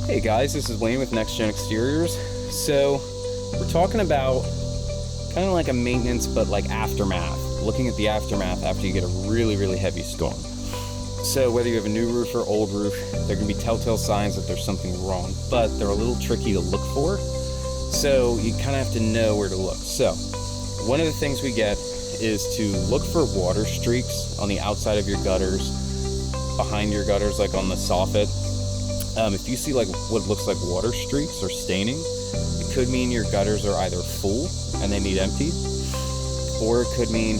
Hey guys, this is Wayne with Next Gen Exteriors. So, we're talking about kind of like a maintenance but like aftermath. Looking at the aftermath after you get a really heavy storm. So, whether you have a new roof or old roof, there can be telltale signs that there's something wrong, but they're a little tricky to look for. So, you kind of have to know where to look. So, one of the things we get is to look for water streaks on the outside of your gutters, behind your gutters, like on the soffit. If you see like what looks like water streaks or staining, it could mean your gutters are either full and they need emptied, or it could mean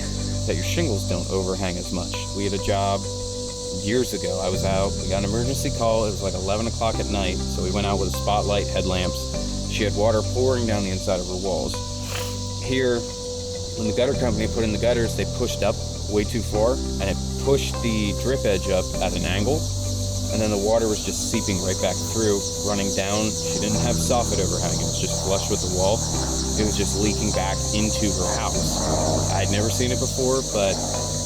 that your shingles don't overhang as much. We had a job years ago. I was out, we got an emergency call. It was like 11 o'clock at night, so we went out with a spotlight, headlamps. She had water pouring down the inside of her walls. Here, when the gutter company put in the gutters, they pushed up way too far, and it pushed the drip edge up at an angle. And then the water was just seeping right back through, running down. She didn't have soffit overhang. It was just flush with the wall. It was just leaking back into her house. I'd never seen it before, but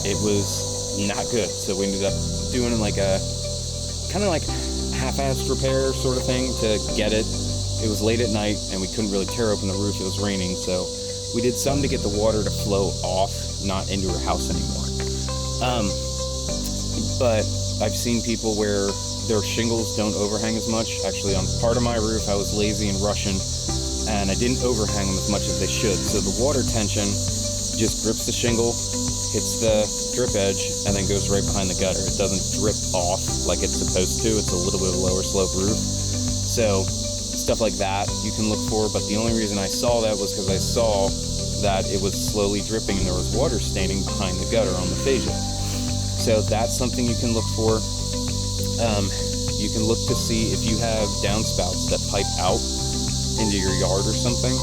it was not good. So we ended up doing like a kind of like half-assed repair sort of thing to get it. It was late at night, and we couldn't really tear open the roof. It was raining, so we did some to get the water to flow off, not into her house anymore. But I've seen people where their shingles don't overhang as much. Actually, on part of my roof, I was lazy and rushing, and I didn't overhang them as much as they should. So the water tension just grips the shingle, hits the drip edge, and then goes right behind the gutter. It doesn't drip off like it's supposed to. It's a little bit of a lower slope roof. So stuff like that you can look for, but the only reason I saw that was because I saw that it was slowly dripping and there was water staining behind the gutter on the fascia. So that's something you can look for. You can look to see if you have downspouts that pipe out into your yard or something.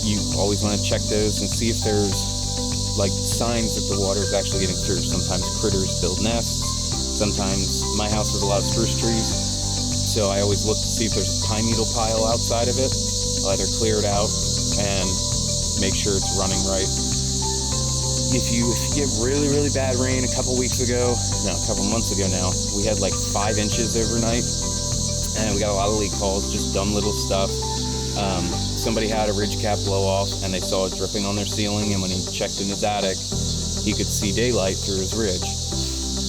You always want to check those and see if there's like signs that the water is actually getting through. Sometimes critters build nests. Sometimes my house has a lot of spruce trees, so I always look to see if there's a pine needle pile outside of it. I'll either clear it out and make sure it's running right. If you get really bad rain a couple months ago now, we had like 5 inches overnight, and we got a lot of leak calls, just dumb little stuff. Somebody had a ridge cap blow off, and they saw it dripping on their ceiling, and when he checked in his attic, he could see daylight through his ridge.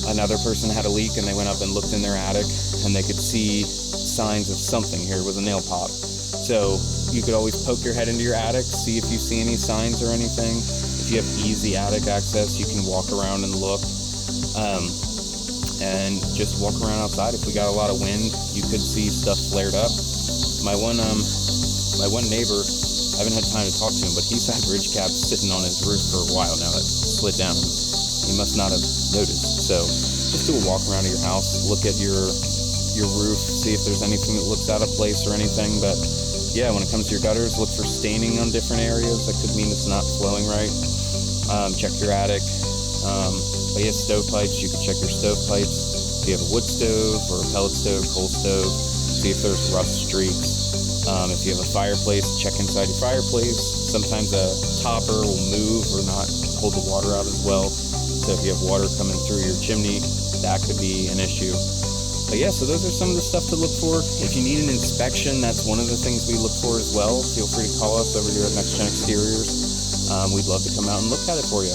Another person had a leak, and they went up and looked in their attic, and they could see signs of something. Here was a nail pop. So you could always poke your head into your attic, see if you see any signs or anything. If you have easy attic access, you can walk around and look, and just walk around outside. If we got a lot of wind, you could see stuff flared up. My one neighbor, I haven't had time to talk to him, but he's had ridge caps sitting on his roof for a while now that slid down. He must not have noticed. So just do a walk around of your house, look at your roof, see if there's anything that looks out of place or anything. But yeah, when it comes to your gutters, look for staining on different areas. That could mean it's not flowing right. Check your attic. But yeah, stovepipes, you can check your stovepipes. If you have a wood stove or a pellet stove, coal stove, see if there's rust streaks. If you have a fireplace, check inside your fireplace. Sometimes a topper will move or not hold the water out as well. So if you have water coming through your chimney, that could be an issue. But yeah, so those are some of the stuff to look for. If you need an inspection, that's one of the things we look for as well. Feel free to call us over here at Next Gen Exteriors. We'd love to come out and look at it for you.